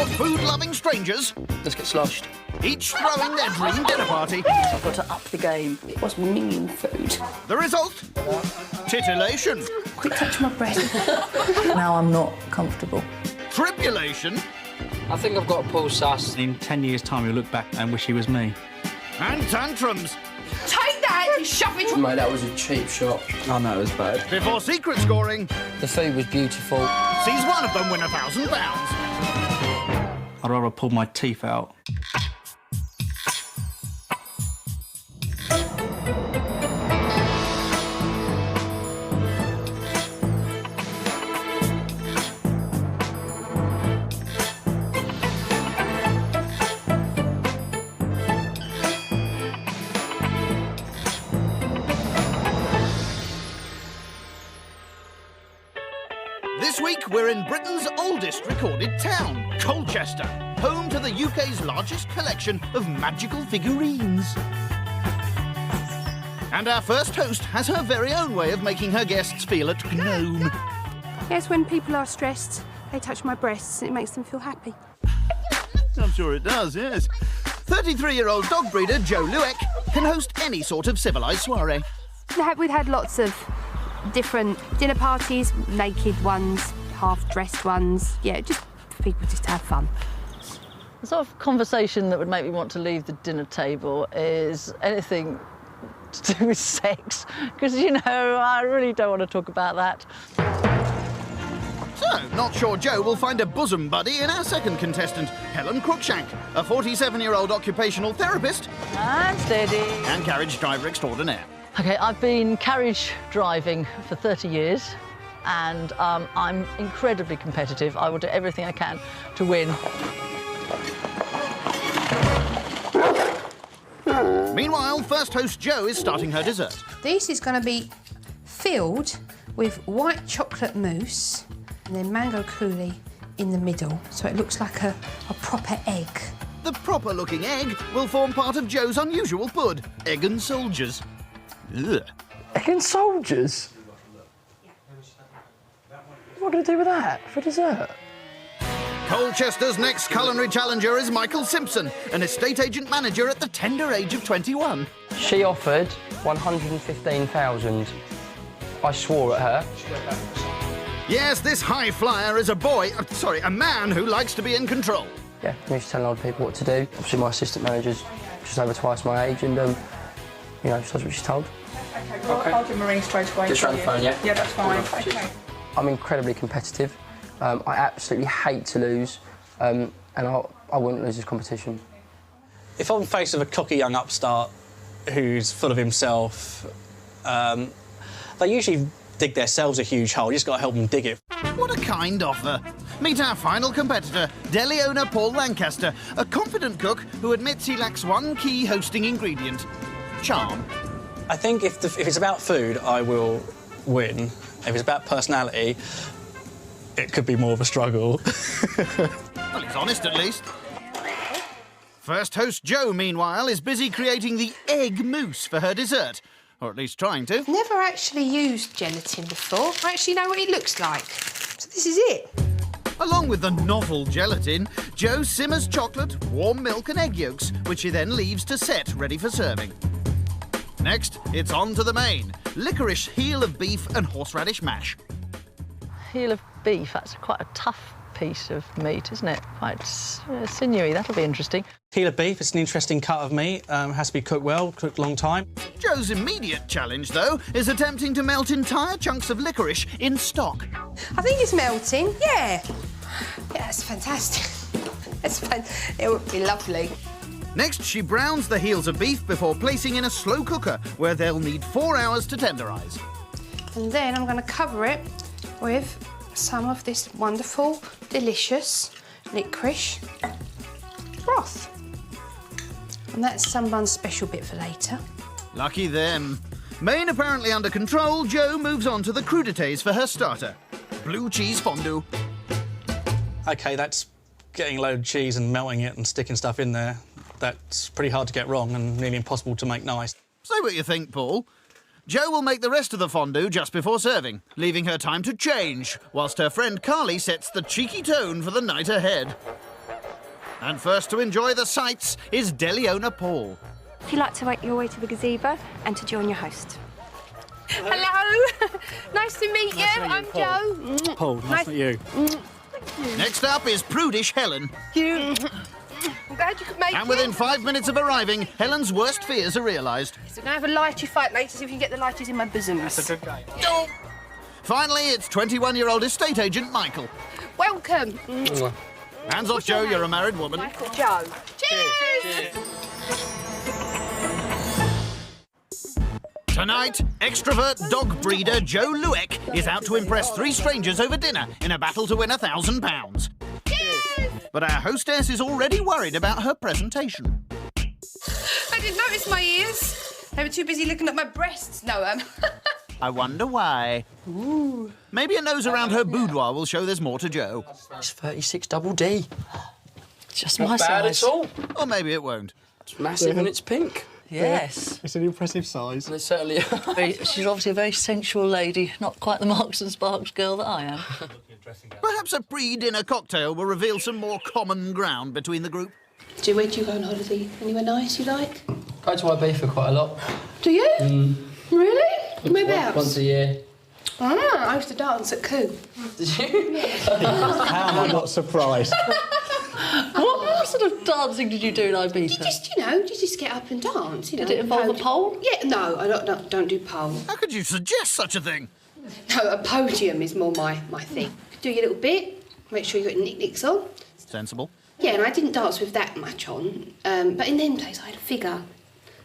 of food-loving strangers, Let's get sloshed. each throwing their dream dinner party. I've got to up the game. What's minging food? The result? Titillation, Quick touch my breast. Now I'm not comfortable. tribulation, I think I've got a Paul Sass. In 10 years' time, he'll look back and wish he was me. and tantrums. Take that and shove it. Mate, that was a cheap shot. I know, it was bad. Before secret scoring, The food was beautiful. sees one of them win £1,000. I'd rather pull my teeth out. This week, we're in Britain's oldest recorded town, Colchester, home to the UK's largest collection of magical figurines. And our first host has her very own way of making her guests feel at gnome. Yes, when people are stressed, they touch my breasts and it makes them feel happy. I'm sure it does, yes. 33-year-old dog breeder Joe Lueck can host any sort of civilised soiree. We've had lots of different dinner parties, naked ones, half-dressed ones. Yeah, just for people just to have fun. The sort of conversation that would make me want to leave the dinner table is anything to do with sex, because, you know, I really don't want to talk about that. So, not sure Joe will find a bosom buddy in our second contestant, Helen Crookshank, a 47-year-old occupational therapist And steady. and carriage driver extraordinaire. OK, I've been carriage driving for 30 years, and I'm incredibly competitive. I will do everything I can to win. Meanwhile, first host Joe is starting her dessert. This is going to be filled with white chocolate mousse and then mango coulis in the middle, so it looks like a proper egg. The proper-looking egg will form part of Joe's unusual pud, egg and soldiers. Ugh. Egg and soldiers? What am I going to do with that for dessert? Colchester's next culinary challenger is Michael Simpson, an estate agent manager at the tender age of 21. She offered 115,000. I swore at her. Yes, this high flyer is a man who likes to be in control. Yeah, I'm used to telling other people what to do. Obviously, my assistant manager's just over twice my age, and you know, she does what she's told. OK, well, I'll give Maureen straight away. Just round the phone, yeah? Yeah, that's fine. OK. I'm incredibly competitive. I absolutely hate to lose, and I wouldn't lose this competition. If I'm faced with a cocky young upstart who's full of himself, they usually dig themselves a huge hole. You just got to help them dig it. What a kind offer. Meet our final competitor, deli owner Paul Lancaster, a confident cook who admits he lacks one key hosting ingredient: charm. I think if it's about food, I will win. If it's about personality, it could be more of a struggle. Well, he's honest at least. First host Joe, meanwhile, is busy creating the egg mousse for her dessert. Or at least trying to. Never actually used gelatin before. I actually know what it looks like. So this is it. Along with the novel gelatin, Joe simmers chocolate, warm milk and egg yolks, which she then leaves to set, ready for serving. Next, it's on to the main: licorice, heel of beef and horseradish mash. Heel of beef, that's quite a tough piece of meat, isn't it? Quite sinewy, that'll be interesting. Heel of beef, it's an interesting cut of meat. Has to be cooked well, cooked a long time. Joe's immediate challenge, though, is attempting to melt entire chunks of licorice in stock. I think it's melting, yeah. Yeah, that's fantastic. It would be lovely. Next, she browns the heels of beef before placing in a slow cooker, where they'll need 4 hours to tenderise. And then I'm going to cover it with some of this wonderful, delicious licorice broth. And that's someone's special bit for later. Lucky them. Main apparently under control, Joe moves on to the crudités for her starter: blue cheese fondue. OK, that's getting a load of cheese and melting it and sticking stuff in there. That's pretty hard to get wrong and nearly impossible to make nice. Say what you think, Paul. Joe will make the rest of the fondue just before serving, leaving her time to change, whilst her friend Carly sets the cheeky tone for the night ahead. And first to enjoy the sights is deli owner Paul. If you'd like to make your way to the gazebo and to join your host. Hello. Nice to meet you. I'm Paul. Joe. Paul, nice to meet you. Next up is prudish Helen. I'm glad you could make And it. within 5 minutes of arriving, Helen's worst fears are realised. So we're going to have a lighty fight later, see if we can get the lighties in my bosoms. That's a good game. Oh. Finally, it's 21-year-old estate agent Michael. Welcome. Hands off, Joe, you're a married woman. Michael Joe. Cheers. Tonight, extrovert dog breeder Joe Lueck is out to impress 3 strangers over dinner in a battle to win £1,000. But our hostess is already worried about her presentation. I didn't notice my ears. They were too busy looking at my breasts. No, I wonder why. Ooh. Maybe a nose around her boudoir will show there's more to Joe. It's 36 double D. Just Not my bad size. at all. Or maybe it won't. It's massive and it's pink. Yes. It's an impressive size. And it's certainly... She's obviously a very sensual lady, not quite the Marks and Sparks girl that I am. Perhaps a pre-dinner cocktail will reveal some more common ground between the group. where do you go on holiday? Anywhere nice you like? Go to Ibiza quite a lot. Do you? Really? Whereabouts? Once a year. Ah, I used to dance at Coo. Did you? How am I not surprised? What sort of dancing did you do in Ibiza? Just get up and dance, Did it involve a pole? Yeah, no, I don't do pole. How could you suggest such a thing? No, a podium is more my thing. Do your little bit, make sure you've got your knick-knicks on. Sensible. Yeah, and I didn't dance with that much on, but in them days I had a figure.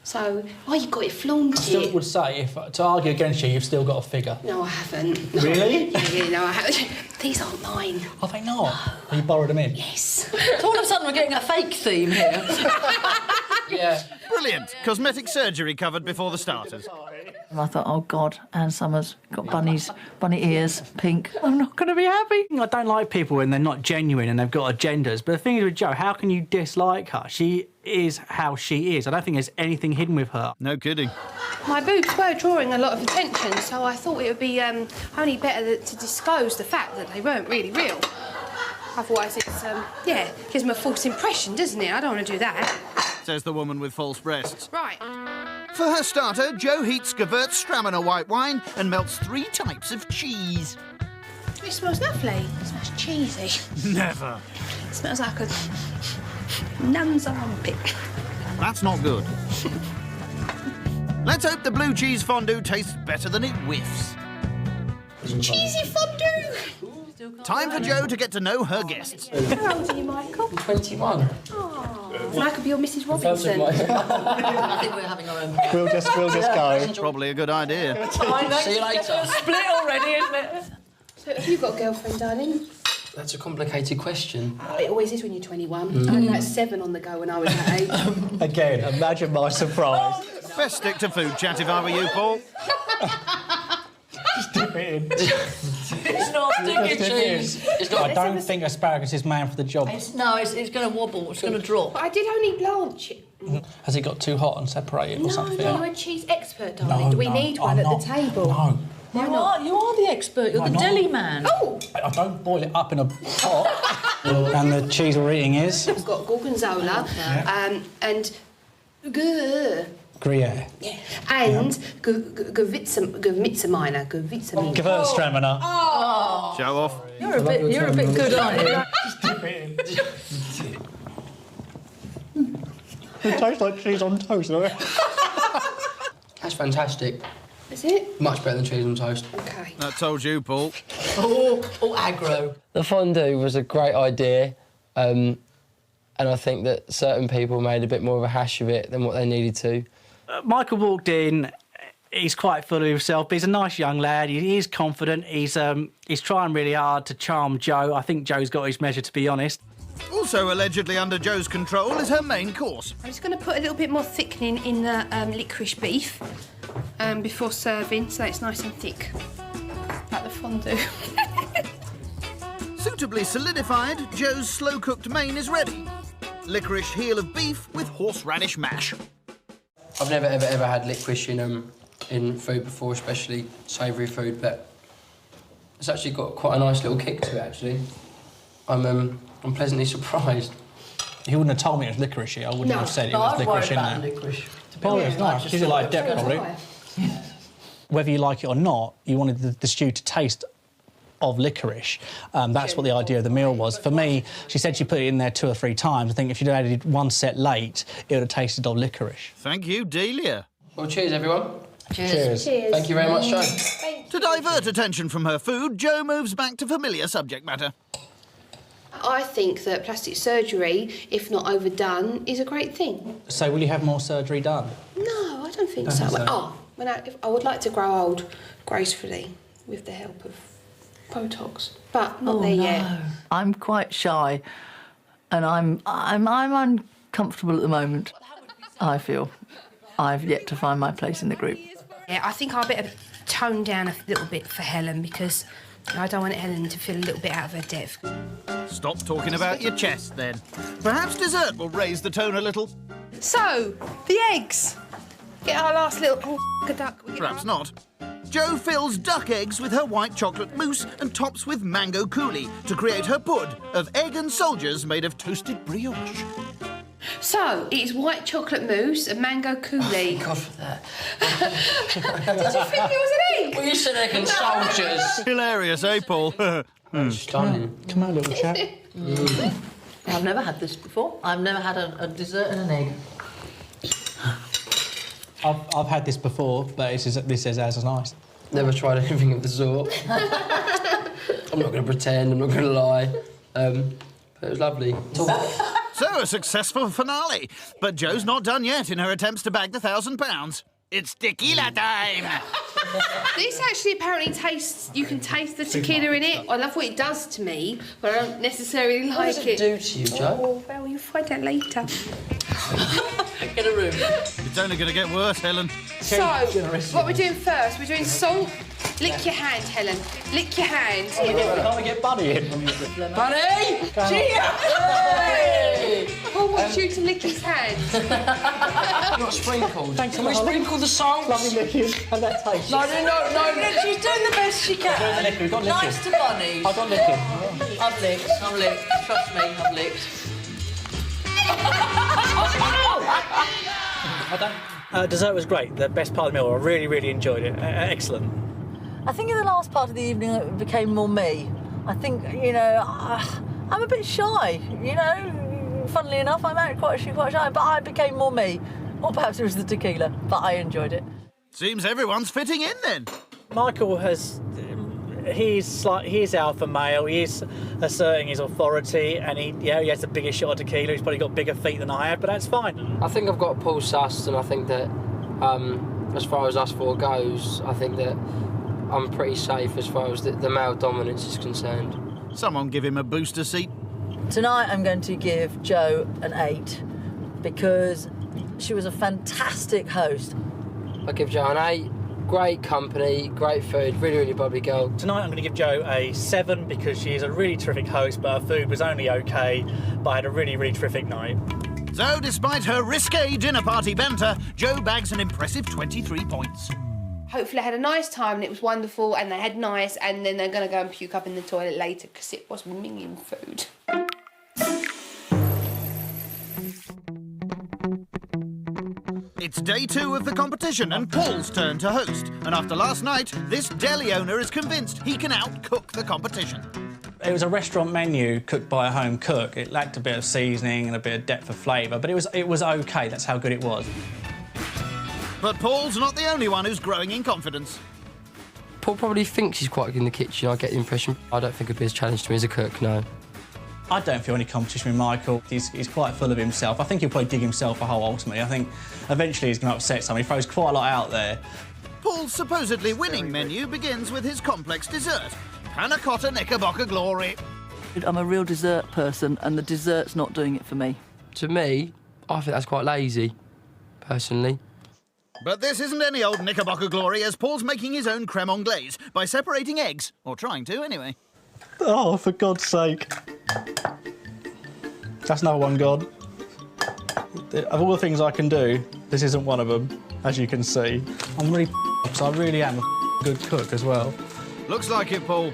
So, you got it flaunted. I still would say, if to argue against you, you've still got a figure. No, I haven't. No. Really? Yeah, no, I haven't. These aren't mine. Are they not? Have you borrowed them in? Yes. So all of a sudden we're getting a fake theme here. Yeah. Brilliant. Cosmetic surgery covered before the starters. And I thought, oh God, Anne Summers got bunny ears, pink. I'm not going to be happy. I don't like people when they're not genuine and they've got agendas. But the thing is with Jo, how can you dislike her? She is how she is. I don't think there's anything hidden with her. No kidding. My boobs were drawing a lot of attention, so I thought it would be only better to disclose the fact that they weren't really real. Otherwise, it's, gives them a false impression, doesn't it? I don't want to do that. Says the woman with false breasts. Right. For her starter, Jo heats Gewürztraminer white wine and melts 3 types of cheese. It smells lovely. It smells cheesy. Never. It smells like a nun's armpit. That's not good. Let's hope the blue cheese fondue tastes better than it whiffs. Cheesy fondue! Time for Jo to get to know her guests. How old are you, Michael? 21. Oh, I could be your Mrs. Robinson. I think we're having our own... We'll just go. Probably a good idea. See you later. Split already, isn't it? So have you got a girlfriend, darling? That's a complicated question. It always is when you're 21. I had about 7 on the go when I was that age. Again, imagine my surprise. Best stick to food chat if I were you, Paul. Just dip it in. It's not sticky cheese. It's not. I don't think asparagus is man for the job. It's going to wobble, it's going to drop. But I did only blanch it. Has it got too hot and separated or something? You're a cheese expert, darling. Do we need one at the table? No. Why You not? are the expert, you're Why the not? deli man. Oh! I don't boil it up in a pot. And the cheese we're eating is? We've got gorgonzola and... Gruyere. Yeah. And Gewürztraminer. Gewürztraminer. Show off. You're a bit good, aren't you? It tastes like cheese on toast, doesn't it? That's fantastic. Is it? Much better than cheese on toast. Okay. That told you, Paul. Oh, aggro. The fondue was a great idea, and I think that certain people made a bit more of a hash of it than what they needed to. Michael walked in. He's quite full of himself. But he's a nice young lad. He is confident. He's trying really hard to charm Jo. I think Jo's got his measure, to be honest. Also allegedly under Jo's control is her main course. I'm just going to put a little bit more thickening in the licorice beef before serving, so it's nice and thick, like the fondue. Suitably solidified, Jo's slow-cooked main is ready. Licorice heel of beef with horseradish mash. I've never ever had licorice in food before, especially savoury food, but it's actually got quite a nice little kick to it. Actually, I'm pleasantly surprised. He wouldn't have told me it was licorice. I wouldn't have said it was licorice in there. licorice. Oh, it's nice. Gives it like depth, probably. Whether you like it or not, you wanted the stew to taste of licorice. That's what the idea of the meal was. For me, she said she put it in there 2 or 3 times. I think if she'd added 1 set late, it would have tasted of licorice. Thank you, Delia. Well, cheers, everyone. Cheers. Thank you very much, Joe. To divert attention from her food, Jo moves back to familiar subject matter. I think that plastic surgery, if not overdone, is a great thing. So will you have more surgery done? No, I don't think so. think so. I would like to grow old gracefully with the help of Botox, but not there yet. I'm quite shy, and I'm uncomfortable at the moment. I feel I've yet to find my place in the group. Yeah, I think I better tone down a little bit for Helen because I don't want Helen to feel a little bit out of her depth. Stop talking about your chest, then. Perhaps dessert will raise the tone a little. So, the eggs. Get our last little duck. Perhaps not. Jo fills duck eggs with her white chocolate mousse and tops with mango coulis to create her pud of egg and soldiers made of toasted brioche. So, it is white chocolate mousse and mango coulis. God for that. Did you think it was an egg? Well, you said egg and soldiers. Hilarious, eh, Paul? Stunning. Come on, little chap. I've never had this before. I've never had a dessert and an egg. I've had this before, but this is as nice. Never tried anything of the sort. I'm not going to pretend, I'm not going to lie. But it was lovely. So, a successful finale. But Jo's not done yet in her attempts to bag the £1,000. It's tequila time! This actually apparently tastes... You can taste the tequila in it. I love what it does to me, but I don't necessarily like What does it do to you, Jo? Oh, well, you'll find out later. Get a room. It's only going to get worse, Helen. So, what we're doing first, we're doing salt. Lick your hand, Helen. Lick your hand. Can't we get Buddy in? Buddy! Paul wants you to lick his hand. Not sprinkled. Can we sprinkle the salt? Lovely licking and that taste. No. She's doing the best she can. We've got licking. Nice to bunnies. I've got licking. I've licked. Trust me, I've licked. Dessert was great. The best part of the meal. I really, really enjoyed it. Excellent. I think in the last part of the evening it became more me. I think, you know, I'm a bit shy, you know. Funnily enough, I'm actually quite shy, but I became more me. Or perhaps it was the tequila, but I enjoyed it. Seems everyone's fitting in, then. Michael he's alpha male. He is asserting his authority, and he has the biggest shot of tequila. He's probably got bigger feet than I have, but that's fine. I think I've got Paul sussed, and I think that as far as us four goes, I think that I'm pretty safe as far as the male dominance is concerned. Someone give him a booster seat. Tonight I'm going to give Jo an 8 because she was a fantastic host. I give Jo an 8. Great company, great food, really, really bubbly girl. Tonight I'm going to give Jo a 7 because she's a really terrific host, but her food was only okay, but I had a really, really terrific night. So, despite her risque dinner party banter, Jo bags an impressive 23 points. Hopefully I had a nice time and it was wonderful and they had nice and then they're going to go and puke up in the toilet later because it was minging food. It's day 2 of the competition and Paul's turn to host. And after last night, this deli owner is convinced he can outcook the competition. It was a restaurant menu cooked by a home cook. It lacked a bit of seasoning and a bit of depth of flavour, but it was OK. That's how good it was. But Paul's not the only one who's growing in confidence. Paul probably thinks he's quite good in the kitchen, I get the impression. I don't think it'd be as challenge to me as a cook, no. I don't feel any competition with Michael. He's quite full of himself. I think he'll probably dig himself a hole ultimately. I think eventually he's going to upset someone. He throws quite a lot out there. Paul's supposedly winning menu begins with his complex dessert, panna cotta knickerbocker glory. I'm a real dessert person and the dessert's not doing it for me. To me, I think that's quite lazy, personally. But this isn't any old knickerbocker glory, as Paul's making his own creme anglaise by separating eggs, or trying to anyway. Oh, for God's sake. That's another one gone. Of all the things I can do, this isn't one of them, as you can see. I'm really so I really am a good cook as well. Looks like it, Paul.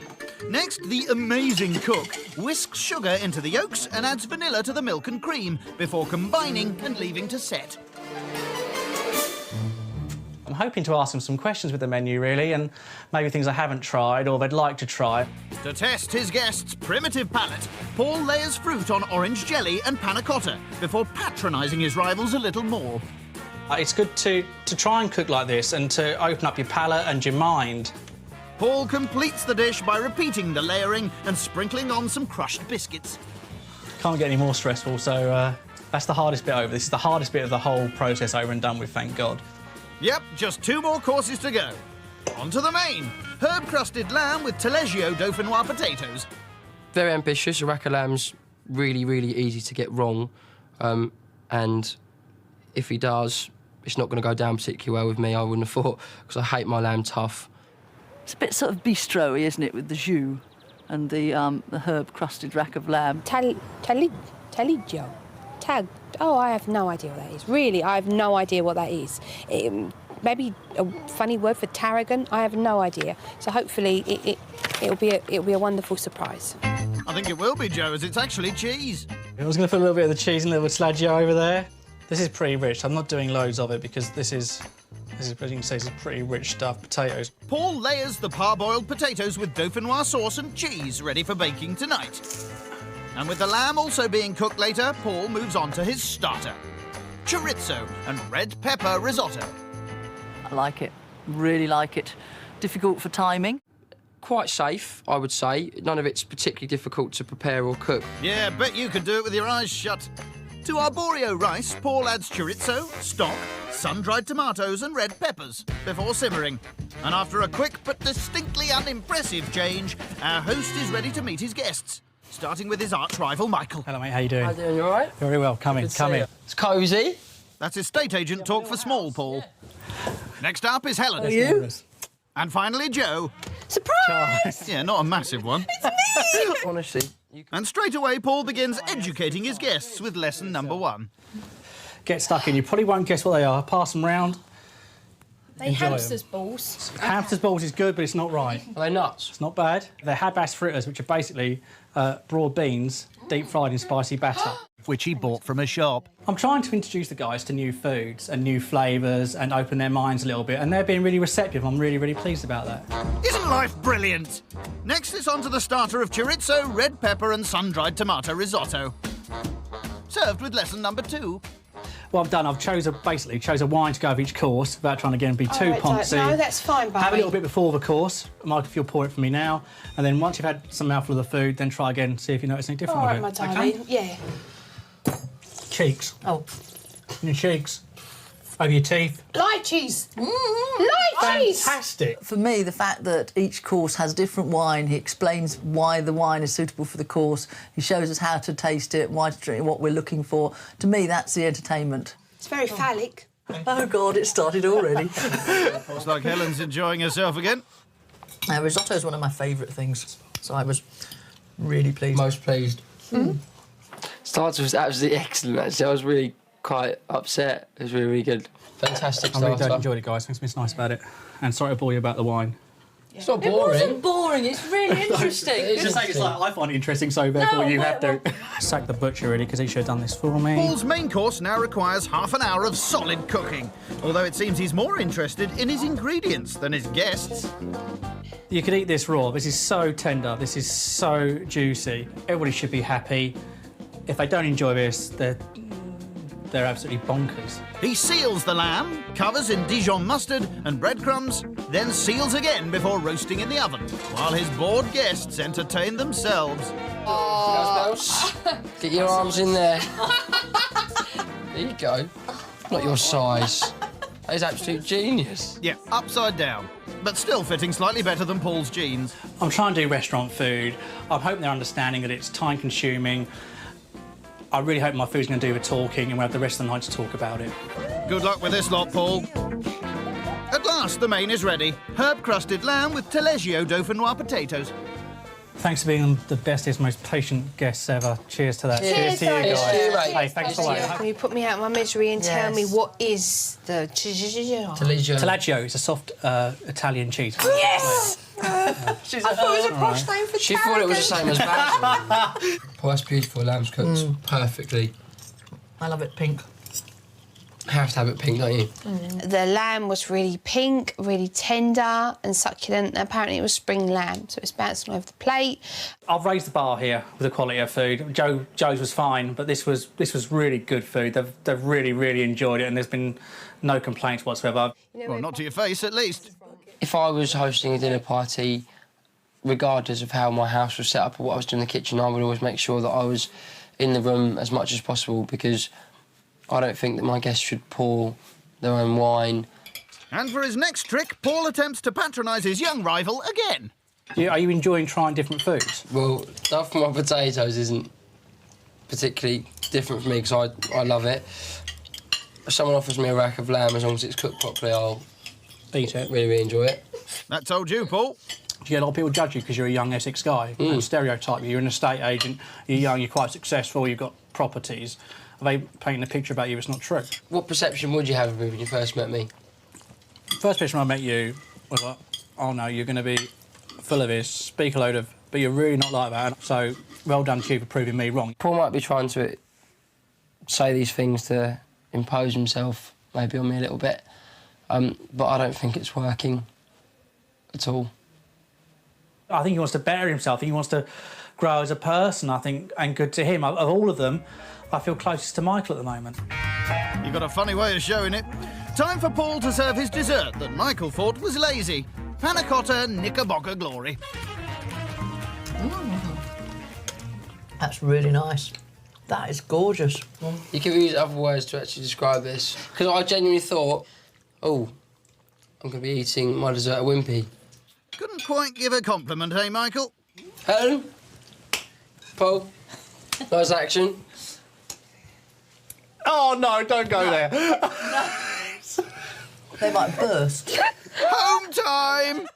Next, the amazing cook whisks sugar into the yolks and adds vanilla to the milk and cream before combining and leaving to set. I'm hoping to ask them some questions with the menu, really, and maybe things I haven't tried or they'd like to try. To test his guests' primitive palate, Paul layers fruit on orange jelly and panna cotta before patronising his rivals a little more. It's good to try and cook like this and to open up your palate and your mind. Paul completes the dish by repeating the layering and sprinkling on some crushed biscuits. Can't get any more stressful, so that's the hardest bit over. This is the hardest bit of the whole process over and done with, thank God. Yep, just 2 more courses to go. On to the main. Herb-crusted lamb with taleggio dauphinoise potatoes. Very ambitious. A rack of lamb's really, really easy to get wrong. And if he does, it's not going to go down particularly well with me, I wouldn't have thought, because I hate my lamb tough. It's a bit sort of bistro-y, isn't it, with the jus and the herb-crusted rack of lamb. Taleggio. Oh, I have no idea what that is. Really, I have no idea what that is. Maybe a funny word for tarragon. I have no idea. So hopefully it'll be a wonderful surprise. I think it will be, Joe, as it's actually cheese. I was going to put a little bit of the cheese and a little taleggio over there. This is pretty rich. I'm not doing loads of it because this is, as you can see, this is pretty rich stuff. Potatoes. Paul layers the parboiled potatoes with dauphinoise sauce and cheese ready for baking tonight. And with the lamb also being cooked later, Paul moves on to his starter. Chorizo and red pepper risotto. I like it. Really like it. Difficult for timing. Quite safe, I would say. None of it's particularly difficult to prepare or cook. Yeah, bet you could do it with your eyes shut. To arborio rice, Paul adds chorizo, stock, sun-dried tomatoes and red peppers before simmering. And after a quick but distinctly unimpressive change, our host is ready to meet his guests, starting with his arch-rival, Michael. Hello, mate. How you doing? How you doing? You all right? Very well. Come in. Come in. It's cosy. That's estate agent talk for small, Paul. Next up is Helen. Are you? And finally, Joe. Surprise! Yeah, not a massive one. Honestly. And straight away, Paul begins educating his guests with lesson number 1. Get stuck in. You probably won't guess what they are. Pass them round. They hamsters balls. Hamster's balls is good, but it's not right. Are they nuts? It's not bad. They're habas fritters, which are basically broad beans deep fried in spicy batter. Which he bought from a shop. I'm trying to introduce the guys to new foods and new flavours and open their minds a little bit, and they're being really receptive. I'm really, really pleased about that. Isn't life brilliant? Next, it's on to the starter of chorizo, red pepper and sun-dried tomato risotto. Served with lesson number 2. What I've done, I've basically chose a wine to go with each course without trying to again be too poncy. No, that's fine, baby. Have a little bit before the course. Michael, if you'll pour it for me now, and then once you've had some mouthful of the food, then try again, see if you notice any different All right, with my it. darling. Okay? Yeah. Cheeks. Oh, Your cheeks. Over your teeth. Live cheese. Live cheese. Fantastic. for me, the fact that each course has different wine, he explains why the wine is suitable for the course. He shows us how to taste it, why to drink, what we're looking for. To me, that's the entertainment. It's very phallic. Oh, God, it started already. Looks like Helen's enjoying herself again. Risotto is one of my favourite things, so I was really pleased. Most pleased. Starter was absolutely excellent, actually. I was really quite upset. It was really, really good. Fantastic I starter. really enjoyed it, guys. Thanks for being nice about it. And sorry to bore you about the wine. It's not It boring. wasn't boring, it's really interesting. It's like I find it interesting, so therefore you have to. Sack the butcher, really, because he should have done this for me. Paul's main course now requires half an hour of solid cooking, although it seems he's more interested in his ingredients than his guests. You could eat this raw. This is so tender. This is so juicy. Everybody should be happy. If they don't enjoy this, they're absolutely bonkers. He seals the lamb, covers in Dijon mustard and breadcrumbs, then seals again before roasting in the oven, while his bored guests entertain themselves. Get your arms in there. There you go. Not your size. That is absolute genius. Yeah, upside down, but still fitting slightly better than Paul's jeans. I'm trying to do restaurant food. I'm hoping they're understanding that it's time-consuming. I really hope my food's going to do the talking and we'll have the rest of the night to talk about it. Good luck with this lot, Paul. At last, the main is ready. Herb-crusted lamb with taleggio dauphinoise potatoes. Thanks for being the bestest, most patient guests ever. Cheers to that. Cheers, to you Dine. guys. Cheers to you, mate. Hey, thanks for waiting. Can you put me out of my misery and tell me Yes. what is the... Taleggio is a soft Italian cheese. Yes! I thought it was a posh name for She thought it was the same as basil. Oh, that's beautiful. Lamb's cooked perfectly. I love it pink. Have to have it pink, don't you? The lamb was really pink, really tender and succulent. Apparently it was spring lamb, so it's bouncing all over the plate. I've raised the bar here with the quality of food. Joe's was fine, but this was really good food. They've really enjoyed it, and there's been no complaints whatsoever. Well, not to your face, at least. If I was hosting a dinner party, regardless of how my house was set up or what I was doing in the kitchen, I would always make sure that I was in the room as much as possible, because I don't think that my guests should pour their own wine. And for his next trick, Paul attempts to patronise his young rival again. Are you enjoying trying different foods? Well, stuff from my potatoes isn't particularly different for me, because I love it. If someone offers me a rack of lamb, as long as it's cooked properly, I'll Eat it. really enjoy it. That told you, Paul. Do you get a lot of people judge you because you're a young Essex guy and stereotype you? You're an estate agent, you're young, you're quite successful, you've got properties. Are they painting a picture about you? It's not true. What perception would you have of me when you first met me? First picture when I met you was like, oh no, you're going to be full of this, speak a load of... But you're really not like that. So, well done to you for proving me wrong. Paul might be trying to say these things to impose himself maybe on me a little bit, but I don't think it's working at all. I think he wants to better himself. I think he wants to grow as a person, I think, and good to him. Of all of them, I feel closest to Michael at the moment. You've got a funny way of showing it. Time for Paul to serve his dessert that Michael thought was lazy. Panna cotta Knickerbocker glory. That's really nice. That is gorgeous. You could use other words to actually describe this, because I genuinely thought, oh, I'm going to be eating my dessert at Wimpy. Couldn't quite give a compliment, eh, Michael? Helen? Paul? Nice action. Oh, no, don't go there. They might burst. Home time!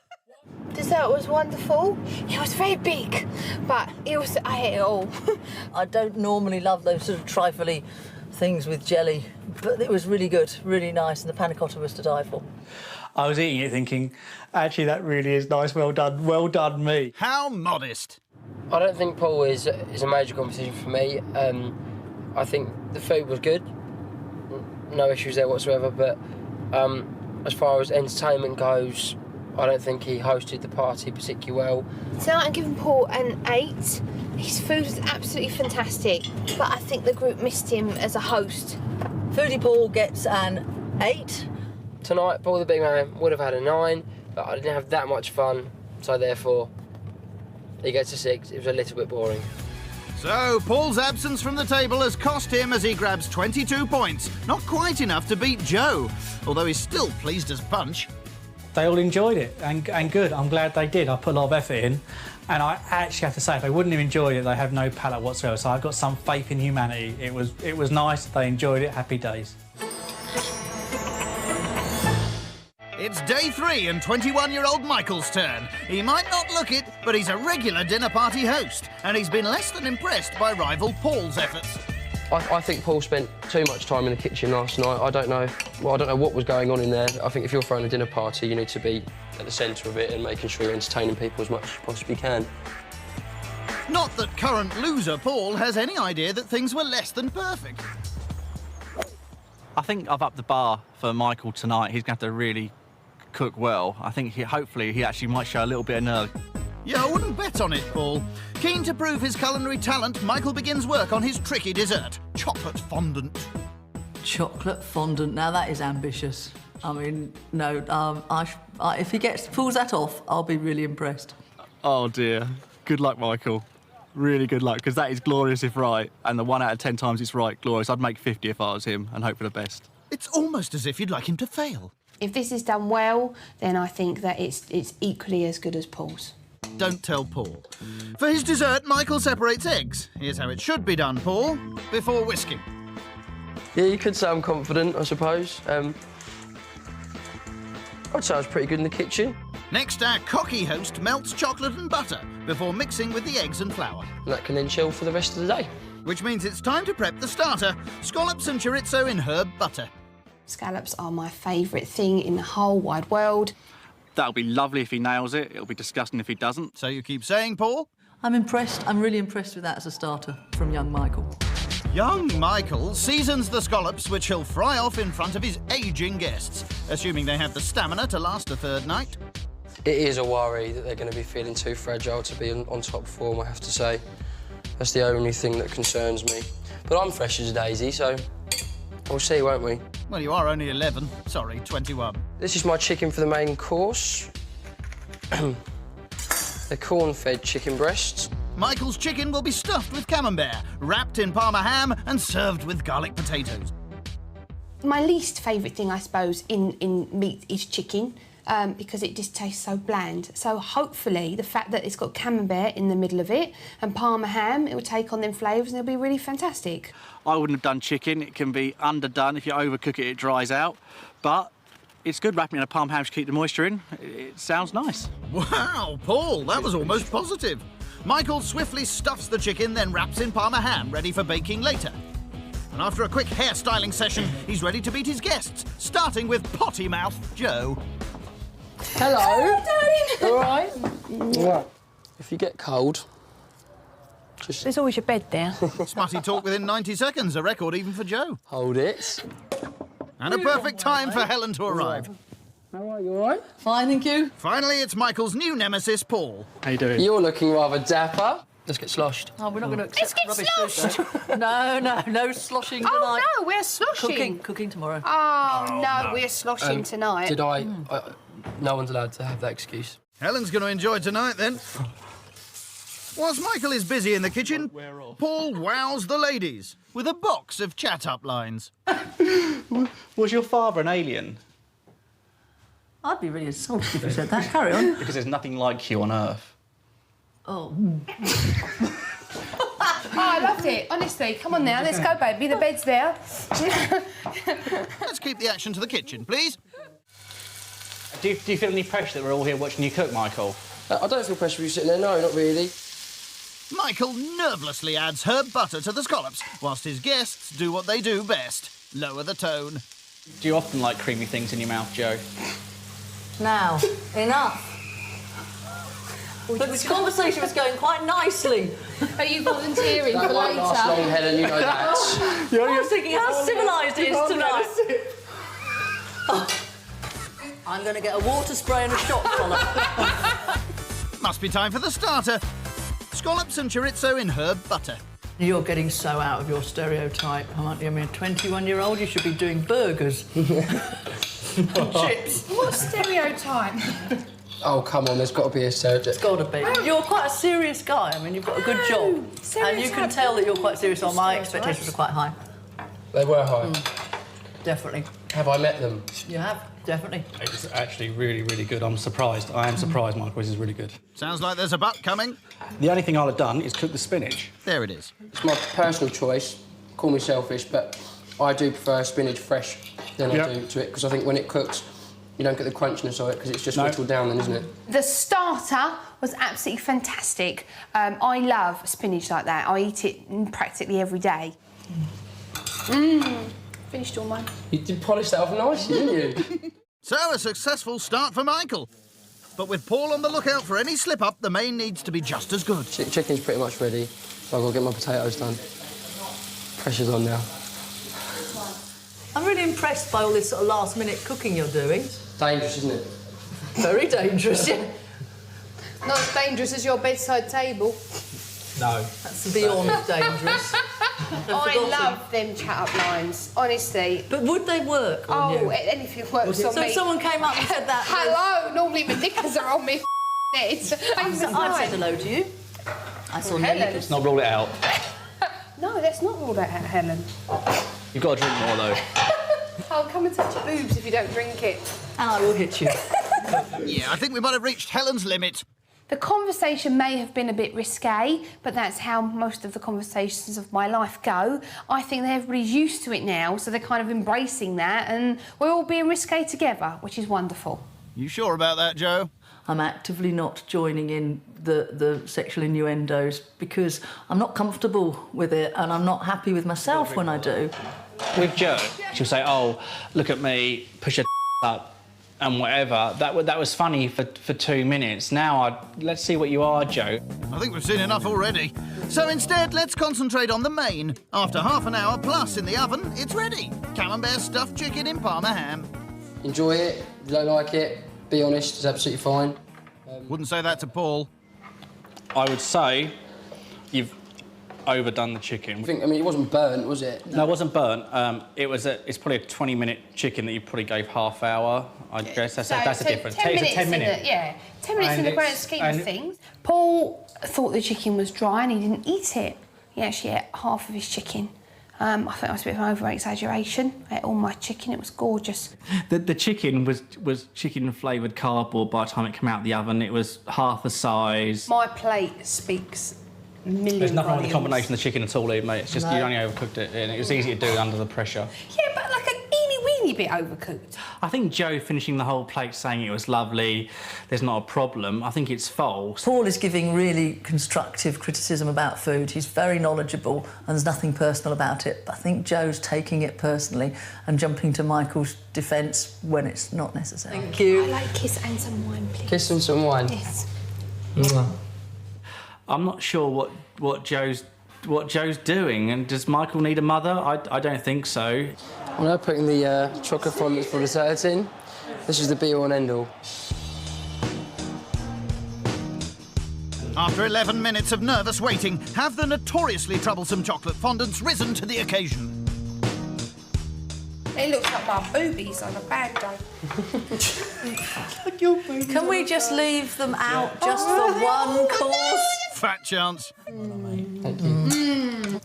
Dessert was wonderful. It was very big, but I ate it all. I don't normally love those sort of trifly things with jelly, but it was really good, really nice, and the panna cotta was to die for. I was eating it thinking, actually, that really is nice. Well done, me. How modest. I don't think Paul is a major competition for me. I think the food was good, no issues there whatsoever, but as far as entertainment goes, I don't think he hosted the party particularly well. Tonight I'm giving Paul an 8. His food was absolutely fantastic, but I think the group missed him as a host. Foodie Paul gets an 8. Tonight, Paul the Big Man would have had a 9, but I didn't have that much fun, so therefore he gets a 6. It was a little bit boring. So, Paul's absence from the table has cost him as he grabs 22 points. Not quite enough to beat Joe, although he's still pleased as punch. They all enjoyed it, and good. I'm glad they did. I put a lot of effort in, and I actually have to say, if they wouldn't have enjoyed it, they have no palate whatsoever. So I've got some faith in humanity. It was nice. They enjoyed it. Happy days. It's day 3 and 21-year-old Michael's turn. He might not look it, but he's a regular dinner party host, and he's been less than impressed by rival Paul's efforts. I think Paul spent too much time in the kitchen last night. I don't know what was going on in there. I think if you're throwing a dinner party, you need to be at the centre of it and making sure you're entertaining people as much as you possibly can. Not that current loser Paul has any idea that things were less than perfect. I think I've upped the bar for Michael tonight. He's going to have to really cook well. I think hopefully he actually might show a little bit of nerve. Yeah, I wouldn't bet on it, Paul. Keen to prove his culinary talent, Michael begins work on his tricky dessert, chocolate fondant. Chocolate fondant. Now that is ambitious. I mean, no. If he pulls that off, I'll be really impressed. Oh dear. Good luck, Michael. Really good luck, because that is glorious if right, and the 1 out of 10 times it's right, glorious. I'd make 50 if I was him and hope for the best. It's almost as if you'd like him to fail. If this is done well, then I think that it's equally as good as Paul's. Don't tell Paul. For his dessert, Michael separates eggs. Here's how it should be done, Paul, before whisking. Yeah, you could say I'm confident, I suppose. I'd say I was pretty good in the kitchen. Next, our cocky host melts chocolate and butter before mixing with the eggs and flour. And that can then chill for the rest of the day. Which means it's time to prep the starter, scallops and chorizo in herb butter. Scallops are my favourite thing in the whole wide world. That'll be lovely if he nails it. It'll be disgusting if he doesn't. So you keep saying, Paul? I'm impressed. I'm really impressed with that as a starter from young Michael. Young Michael seasons the scallops, which he'll fry off in front of his ageing guests, assuming they have the stamina to last a third night. It is a worry that they're going to be feeling too fragile to be on top form, I have to say. That's the only thing that concerns me. But I'm fresh as a daisy, so we'll see, won't we? Well, you are only 11. Sorry, 21. This is my chicken for the main course. They're corn-fed chicken breasts. Michael's chicken will be stuffed with camembert, wrapped in Parma ham and served with garlic potatoes. My least favourite thing, I suppose, in meat is chicken, because it just tastes so bland. So hopefully the fact that it's got camembert in the middle of it and Parma ham, it will take on them flavours and it'll be really fantastic. I wouldn't have done chicken. It can be underdone. If you overcook it, it dries out. But it's good wrapping in a Parma ham to keep the moisture in. It sounds nice. Wow, Paul, that was almost positive. Michael swiftly stuffs the chicken, then wraps in Parma ham, ready for baking later. And after a quick hairstyling session, he's ready to meet his guests, starting with potty mouth Joe. Hello. All right. If you get cold, just There's always your bed there. Smutty talk within 90 seconds, a record even for Joe. hold it. And a perfect time for Helen to arrive. All right, you all right? Fine, thank you. Finally, it's Michael's new nemesis, Paul. How you doing? You're looking rather dapper. Let's get sloshed. Oh, we're not going to accept get rubbish sloshed. food, though. No sloshing tonight. Oh no, we're sloshing. Cooking tomorrow. Oh no, we're sloshing tonight. Did I no one's allowed to have that excuse. Helen's going to enjoy tonight, then. Whilst Michael is busy in the kitchen, Paul wows the ladies with a box of chat-up lines. Was your father an alien? I'd be really insulted if you said that. Carry on. Because there's nothing like you on Earth. Oh. Oh, I loved it. Honestly, come on now, let's go, baby. The bed's there. Let's keep the action to the kitchen, please. Do you feel any pressure that we're all here watching you cook, Michael? I don't feel pressure for you sitting there. No, not really. Michael nervously adds herb butter to the scallops, whilst his guests do what they do best, lower the tone. Do you often like creamy things in your mouth, Joe? Now, enough. But this conversation was going quite nicely. Are you volunteering That for won't last long, later? Helen, you know that. I was thinking how civilised it is tonight. Oh. I'm going to get a water spray and a shot collar. Must be time for the starter. Scallops and chorizo in herb butter. You're getting so out of your stereotype, aren't you? I mean, a 21-year-old, you should be doing burgers. Chips. What stereotype? Oh, come on, there's got to be a stereotype. It's got to be. You're quite a serious guy. I mean, you've got a good job. And you can tell that you're quite serious, so my expectations are quite high. They were high. Definitely. Have I met them? You have, definitely. It's actually really, really good. I'm surprised. I am surprised, Michael. This is really good. Sounds like there's a butt coming. The only thing I'll have done is cook the spinach. There it is. It's my personal choice. Call me selfish, but I do prefer spinach fresh than I do to it, because I think when it cooks, you don't get the crunchiness of it, because it's just whittled down then, isn't it? The starter was absolutely fantastic. I love spinach like that. I eat it practically every day. Finished all mine. You did polish that off nicely, didn't you? So, a successful start for Michael. But with Paul on the lookout for any slip-up, the main needs to be just as good. Chicken's pretty much ready, so I've got to get my potatoes done. Pressure's on now. I'm really impressed by all this sort of last-minute cooking you're doing. Dangerous, isn't it? Very dangerous, yeah. Not as dangerous as your bedside table. No. That's beyond dangerous. I love them chat-up lines, honestly. But would they work on you? Anything works on So me. if someone came up and said that... Hello, normally my knickers are on me head. I've said hello to you. I saw Helen. Nelly. Let's not rule it out. No, that's not ruled out, Helen. You've got to drink more, though. I'll come and touch your boobs if you don't drink it. And I will hit you. Yeah, I think we might have reached Helen's limit. The conversation may have been a bit risque, but that's how most of the conversations of my life go. I think that everybody's used to it now, so they're kind of embracing that, and we're all being risque together, which is wonderful. You sure about that, Joe? I'm actively not joining in the sexual innuendos because I'm not comfortable with it and I'm not happy with myself when I do. With Jo, she'll say, "Oh, look at me, push your up," and whatever. That was funny for 2 minutes. Now, let's see what you are, Jo. I think we've seen enough already. So instead, let's concentrate on the main. After half an hour plus in the oven, it's ready. Camembert stuffed chicken in Parma ham. Enjoy it. If you don't like it, be honest, it's absolutely fine. Wouldn't say that to Paul. I would say you've overdone the chicken. I mean, it wasn't burnt, was it? No, it wasn't burnt. It's probably a 20-minute chicken that you probably gave half hour. I guess that's a difference. 10 minutes, 10 minute. 10 minutes in the grand scheme of things. Paul thought the chicken was dry and he didn't eat it. He actually ate half of his chicken. I think that was a bit of an over-exaggeration. I ate all my chicken, it was gorgeous. The chicken was chicken-flavoured cardboard by the time it came out of the oven. It was half the size. My plate speaks million There's nothing wrong with volumes. the combination of the chicken at all, mate. It's just you only overcooked it, and it was easy to do under the pressure. Yeah, but like a teeny-weeny bit overcooked. I think Jo finishing the whole plate saying it was lovely, there's not a problem, I think it's false. Paul is giving really constructive criticism about food. He's very knowledgeable and there's nothing personal about it. But I think Jo's taking it personally and jumping to Michael's defence when it's not necessary. Thank you. I like kiss and some wine, please. Kiss and some wine. Yes. I'm not sure what Jo's doing, and does Michael need a mother? I don't think so. I'm now putting the chocolate fondant for dessert in. This is the be-all and end-all. After 11 minutes of nervous waiting, have the notoriously troublesome chocolate fondants risen to the occasion? It looks like my boobies on a bad day. Can we just leave them out just for one course? Fat chance. Thank you.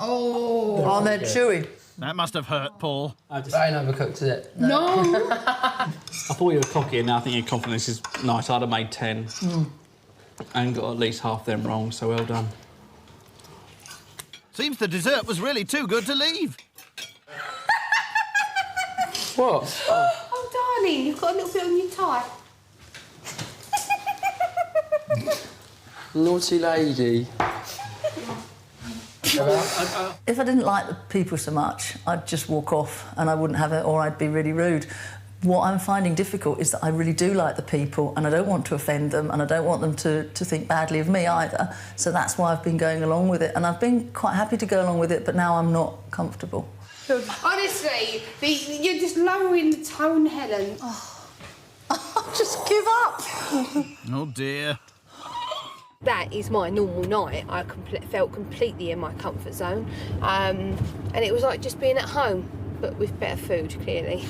Oh, they're chewy. That must have hurt Paul. I ain't overcooked, is it? No. I thought you were cocky, and now I think your confidence is nice. I'd have made 10 and got at least half them wrong, so well done. Seems the dessert was really too good to leave. What? Oh, darling, you've got a little bit on your tie. Naughty lady. If I didn't like the people so much, I'd just walk off and I wouldn't have it, or I'd be really rude. What I'm finding difficult is that I really do like the people and I don't want to offend them and I don't want them to think badly of me either. So that's why I've been going along with it. And I've been quite happy to go along with it, but now I'm not comfortable. Honestly, you're just lowering the tone, Helen. Just give up. Oh, dear. That is my normal night. I felt completely in my comfort zone. And it was like just being at home, but with better food, clearly.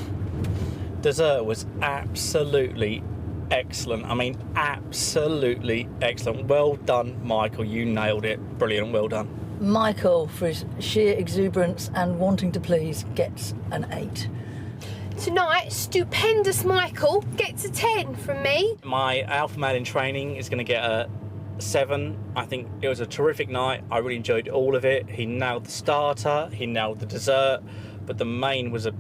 Dessert was absolutely excellent. I mean, absolutely excellent. Well done, Michael. You nailed it. Brilliant. Well done. Michael, for his sheer exuberance and wanting to please, gets an 8. Tonight, stupendous Michael gets a 10 from me. My alpha male in training is going to get a 7. I think it was a terrific night. I really enjoyed all of it. He nailed the starter, he nailed the dessert, but the main was a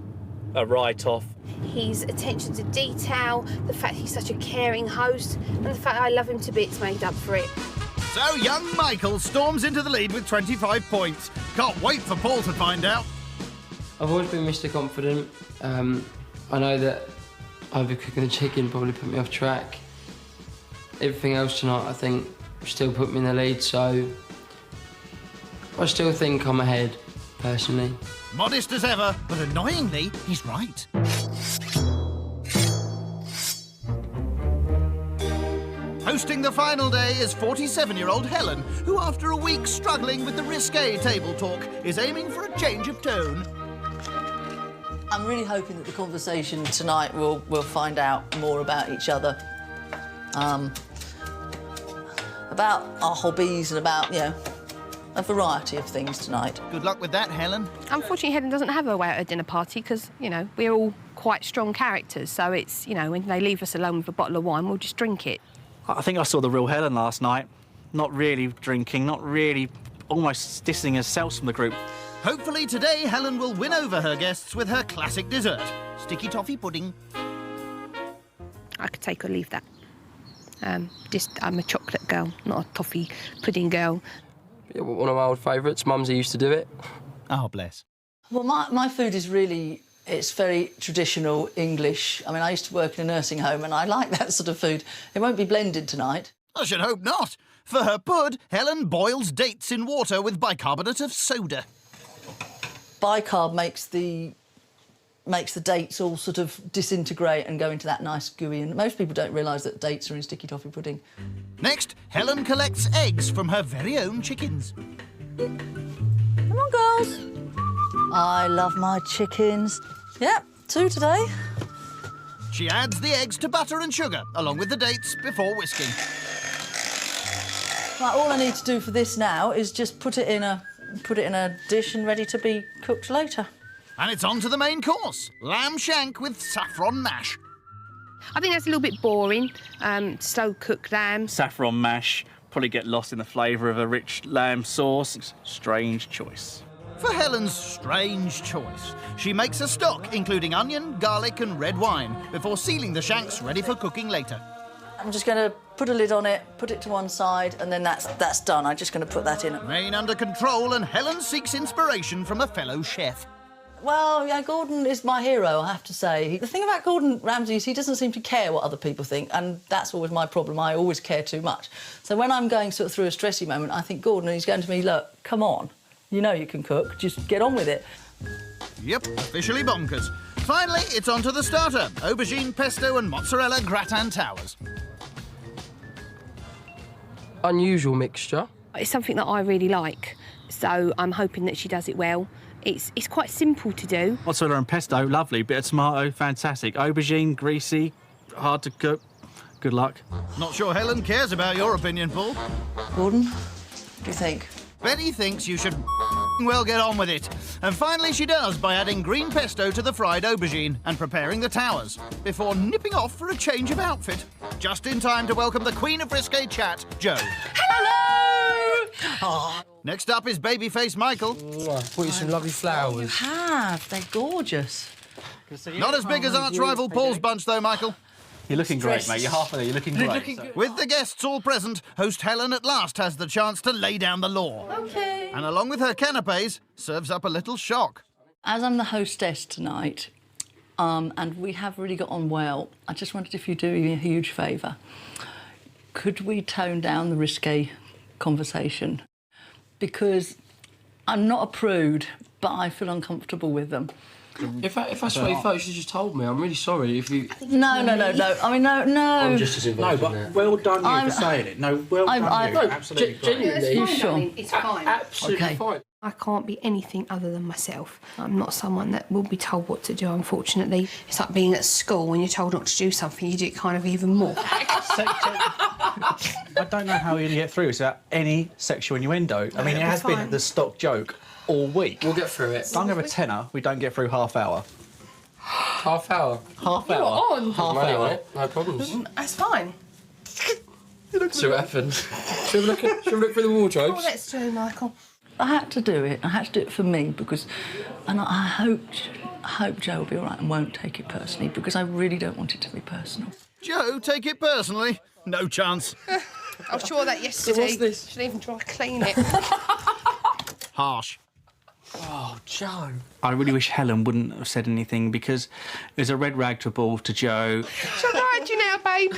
write-off. His attention to detail, the fact he's such a caring host, and the fact I love him to bits made up for it. So young Michael storms into the lead with 25 points. Can't wait for Paul to find out. I've always been Mr. Confident. I know that overcooking the chicken probably put me off track. Everything else tonight, I think, still put me in the lead, so I still think I'm ahead, personally. Modest as ever, but annoyingly, he's right. Hosting the final day is 47-year-old Helen, who, after a week struggling with the risque table talk, is aiming for a change of tone. I'm really hoping that the conversation tonight will find out more about each other. About our hobbies and about, a variety of things tonight. Good luck with that, Helen. Unfortunately, Helen doesn't have her way at a dinner party because, we're all quite strong characters. So it's, when they leave us alone with a bottle of wine, we'll just drink it. I think I saw the real Helen last night. Not really drinking, not really, almost distancing herself from the group. Hopefully today, Helen will win over her guests with her classic dessert, sticky toffee pudding. I could take or leave that. I'm a chocolate girl, not a toffee pudding girl. Yeah, one of my old favourites. Mumsy used to do it. Oh, bless. Well, my food is really, it's very traditional English. I mean, I used to work in a nursing home and I like that sort of food. It won't be blended tonight. I should hope not. For her pud, Helen boils dates in water with bicarbonate of soda. Bicarb makes the dates all sort of disintegrate and go into that nice gooey, and most people don't realise that dates are in sticky toffee pudding. Next, Helen collects eggs from her very own chickens. Come on, girls. I love my chickens. Yep, 2 today. She adds the eggs to butter and sugar, along with the dates, before whisking. Right, all I need to do for this now is just put it in a dish and ready to be cooked later. And it's on to the main course, lamb shank with saffron mash. I think that's a little bit boring, slow-cooked lamb. Saffron mash, probably get lost in the flavour of a rich lamb sauce. Strange choice. For Helen's strange choice, she makes a stock including onion, garlic and red wine before sealing the shanks ready for cooking later. I'm just going to put a lid on it, put it to one side, and then that's done. I'm just going to put that in. Main under control, and Helen seeks inspiration from a fellow chef. Well, yeah, Gordon is my hero, I have to say. The thing about Gordon Ramsay is he doesn't seem to care what other people think, and that's always my problem. I always care too much. So when I'm going sort of through a stressy moment, I think Gordon, he's going to me, look, come on. You know you can cook, just get on with it. Yep, officially bonkers. Finally, it's on to the starter, aubergine, pesto and mozzarella gratin towers. Unusual mixture. It's something that I really like, so I'm hoping that she does it well. It's quite simple to do. Mozzarella and pesto, lovely. Bit of tomato, fantastic. Aubergine, greasy, hard to cook. Good luck. Not sure Helen cares about your opinion, Paul. Gordon, what do you think? Betty thinks you should well get on with it. And finally she does by adding green pesto to the fried aubergine and preparing the towers before nipping off for a change of outfit. Just in time to welcome the Queen of Risque Chat, Jo. Hello! Next up is babyface Michael. I bought you some lovely flowers. They're gorgeous. Not as big as arch rival Paul's bunch though, Michael. You're looking great, mate. You're half of there. You're looking great. With the guests all present, host Helen at last has the chance to lay down the law. OK. And along with her canapes, serves up a little shock. As I'm the hostess tonight, and we have really got on well, I just wondered if you'd do me a huge favour. Could we tone down the risque conversation? Because I'm not a prude, but I feel uncomfortable with them. If I swear you thought you should have just told me. I'm really sorry if you... No. I mean, no. I'm just as involved in that. well done you for saying it. No, well done you. Absolutely great. Genuinely. You sure? It's fine. Absolutely Okay. fine. I can't be anything other than myself. I'm not someone that will be told what to do, unfortunately. It's like being at school when you're told not to do something, you do it kind of even more. I don't know how you're going to get through without any sexual innuendo. I mean, it has been the stock joke all week. We'll get through it. I'm going to have a tenner. We don't get through half hour. Half hour. Half You're hour. on. Half Money on hour. it. No problems. That's fine. See what happens. Shall we look through the wardrobes? Oh, let's do, Michael. I had to do it. I had to do it for me because, and I hope Jo will be all right and won't take it personally because I really don't want it to be personal. Jo, take it personally? No chance. I was sure that yesterday. what's this? Should even try to clean it. Harsh. Oh, Jo. I really wish Helen wouldn't have said anything because there's a red rag to a ball to Jo. Shall I ride you now, babe?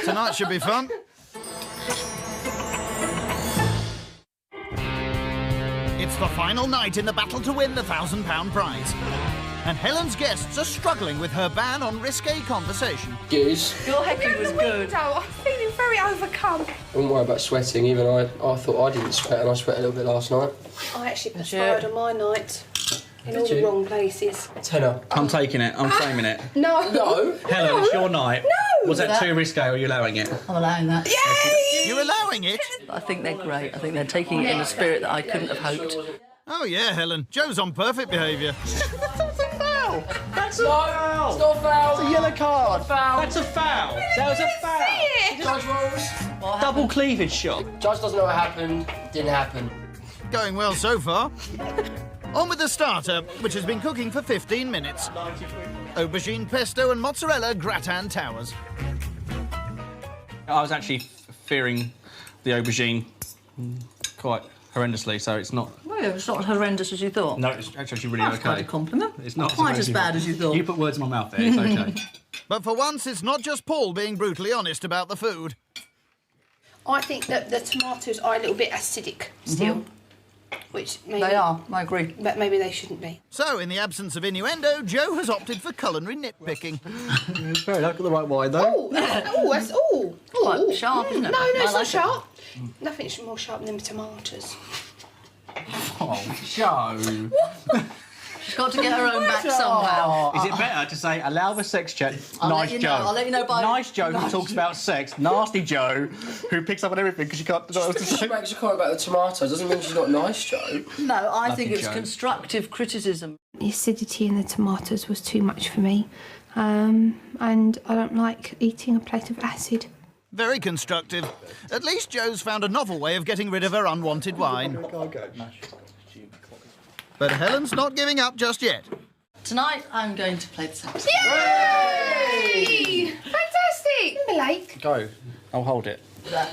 Tonight should be fun. It's the final night in the battle to win the £1,000 prize. And Helen's guests are struggling with her ban on risque conversation. Gears. Your hecking was good. I'm feeling very overcome. Don't worry about sweating. Even I thought I didn't sweat, and I sweat a little bit last night. I actually perspired on my night. In all Did the you? wrong places. Tenner. I'm taking it. I'm claiming it. No. No. Helen, it's your night. No. Was that too risque or are you allowing it? I'm allowing that. Yay! You're allowing it? I think they're great. I think they're taking it in a spirit that I couldn't have hoped. Oh, yeah, Helen. Jo's on perfect behaviour. That's a foul. It's not a foul. It's a yellow card. Foul. That's a foul. That was a foul. Judge rules. Double cleavage shot. Judge doesn't know what happened. Didn't happen. Going well so far. On with the starter, which has been cooking for 15 minutes. aubergine pesto and mozzarella gratin towers. I was actually fearing the aubergine quite horrendously, so it's not... Well, it's not as horrendous as you thought. No, it's actually really That's okay. quite a compliment. It's not quite as bad as you thought. You put words in my mouth there, it's okay. But for once, it's not just Paul being brutally honest about the food. I think that the tomatoes are a little bit acidic still. Which maybe, They are, I agree. But maybe they shouldn't be. So, in the absence of innuendo, Joe has opted for culinary nitpicking. It's very lucky the right wine, though. Quite sharp, isn't it? No, I it's like not it. sharp. Nothing's more sharp than the tomatoes. Oh, Joe. She's got to get her own back somehow. Is it better to say, allow the sex chat, I'll nice let you know, Joe? I'll let you know by... Nice Joe who talks about sex, nasty Joe who picks up on everything because she can't know what to She say. makes a comment about the tomatoes doesn't mean she's not nice, Joe. No, I think Lucky it's Joe. constructive criticism. The acidity in the tomatoes was too much for me. And I don't like eating a plate of acid. Very constructive. At least Joe's found a novel way of getting rid of her unwanted wine. But Helen's not giving up just yet. Tonight, I'm going to play the saxophone. Yay! Fantastic! Blake. Go. I'll hold it.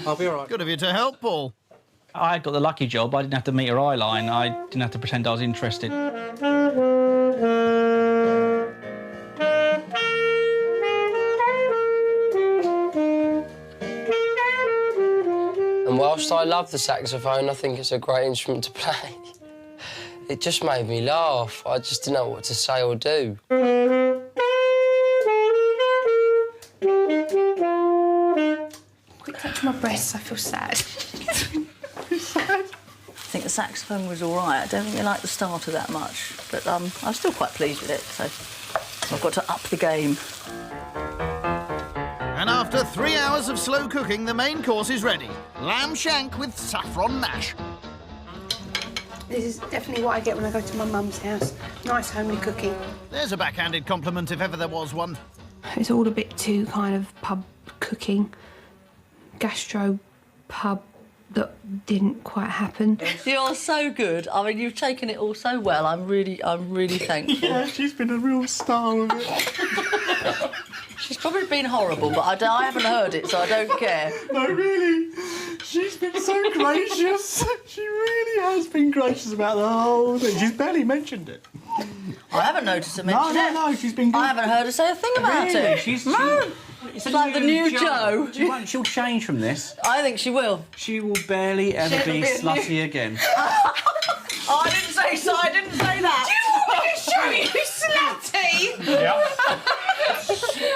I'll be all right. Good of you to help, Paul. I got the lucky job. I didn't have to meet her eye line. I didn't have to pretend I was interested. And whilst I love the saxophone, I think it's a great instrument to play. It just made me laugh. I just didn't know what to say or do. Quick touch my breasts, I feel sad. I think the saxophone was all right. I don't think I liked the starter that much, but I was still quite pleased with it, so I've got to up the game. And after 3 hours of slow cooking, the main course is ready. Lamb shank with saffron mash. This is definitely what I get when I go to my mum's house. Nice homely cooking. There's a backhanded compliment if ever there was one. It's all a bit too kind of pub cooking, gastro pub that didn't quite happen. You're so good. I mean, you've taken it all so well. I'm really thankful. Yeah, she's been a real star of it. She's probably been horrible, but I haven't heard it, so I don't care. No, really. She's been so gracious. She really has been gracious about the whole thing. She's barely mentioned it. I haven't noticed her mention it. No, she's been good. I haven't heard her say a thing about Really? it. No. It's like the new Joe. She'll change from this. I think she will. She will barely ever She'll be be a slutty again. Oh, I didn't say so. I didn't say that. Do you want me to show you slutty? Yeah.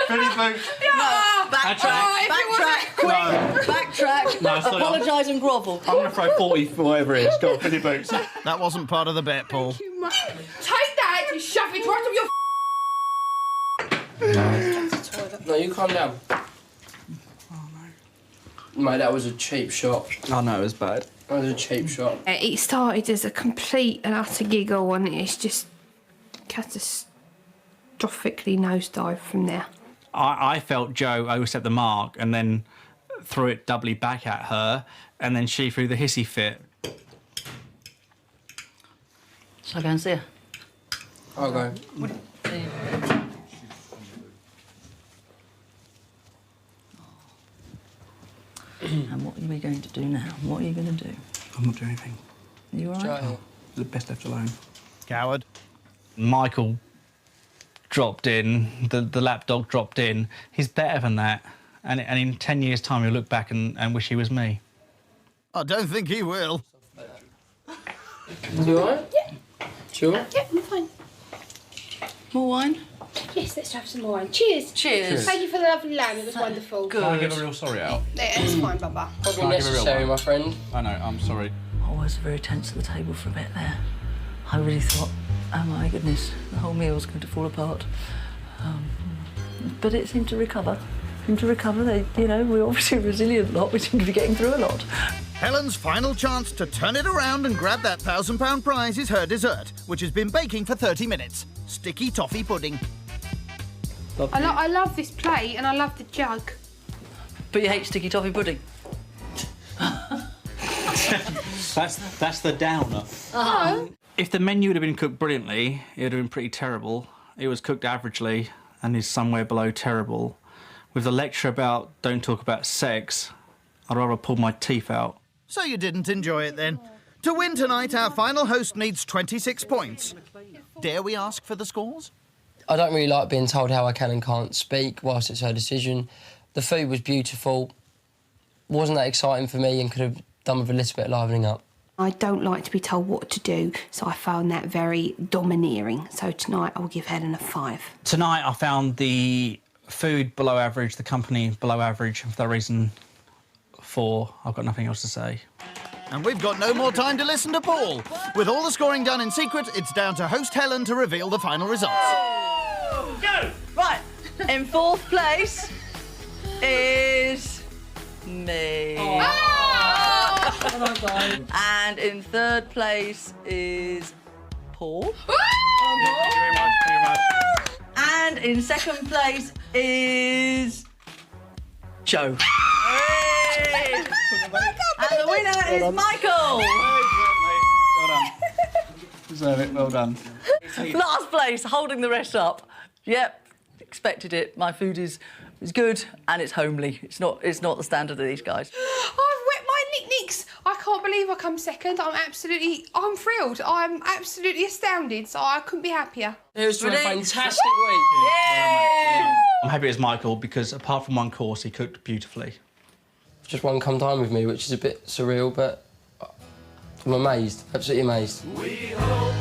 Pretty boot. No. Backtrack. Quick. Backtrack. No, sorry, Apologise and grovel. I'm going to throw 40 for whatever it is. Go on, pretty boots. That wasn't part of the bet, Paul. Take that and shove it right up your No, you calm down. Mate, that was a cheap shot. Oh, no, it was bad. That was a cheap shot. It started as a complete and utter giggle and it's just catastrophically nosedive from there. I felt Joe overstepped the mark and then threw it doubly back at her, and then she threw the hissy fit. Shall I go and see her? I'll go. And what are we going to do now? What are you going to do? I'm not doing anything. You all right? Joe. The best left alone. Coward. Michael dropped in, the lapdog dropped in. He's better than that. And in 10 years' time, he'll look back and wish he was me. I don't think he will. You all right? Yeah. Sure? Yeah, I'm fine. More wine? Yes, let's have some more wine. Cheers. Cheers. Thank you for the lovely lamb. It was wonderful. Good. Can I give a real sorry out? Yeah, it's fine, Baba. Probably Can I give a real necessary, one? my friend. I know, I'm sorry. I was very tense at the table for a bit there. I really thought, oh my goodness, the whole meal's going to fall apart. But it seemed to recover. They, you know, we're obviously a resilient lot. We seem to be getting through a lot. Helen's final chance to turn it around and grab that £1,000 prize is her dessert, which has been baking for 30 minutes. Sticky toffee pudding. I love this plate and I love the jug. But you hate sticky toffee pudding. That's the downer. No. If the menu would have been cooked brilliantly, it would have been pretty terrible. it was cooked averagely and is somewhere below terrible. With the lecture about don't talk about sex, I'd rather pull my teeth out. So you didn't enjoy it then? To win tonight, our final host needs 26 points. Dare we ask for the scores? I don't really like being told how I can and can't speak whilst it's her decision. The food was beautiful. Wasn't that exciting for me and could have done with a little bit of livening up. I don't like to be told what to do, so I found that very domineering. So tonight I'll give Helen a 5. Tonight I found the food below average, the company below average, and for that reason, 4. I've got nothing else to say. And we've got no more time to listen to Paul. With all the scoring done in secret, it's down to host Helen to reveal the final results. Go! Right, in 4th place is me. And in 3rd place is Paul. And in 2nd place is Joe. And the winner is Michael. Well done. Deserve it, well done. Last place, holding the rest up. Yep, expected it. My food is good and it's homely. It's not the standard of these guys. I've wet my knick-knicks. I can't believe I come second. I'm thrilled. I'm absolutely astounded, so I couldn't be happier. It was a fantastic week. I'm happy as Michael because apart from one course, he cooked beautifully. Just one come dine with me, which is a bit surreal, but I'm amazed, absolutely amazed. We hope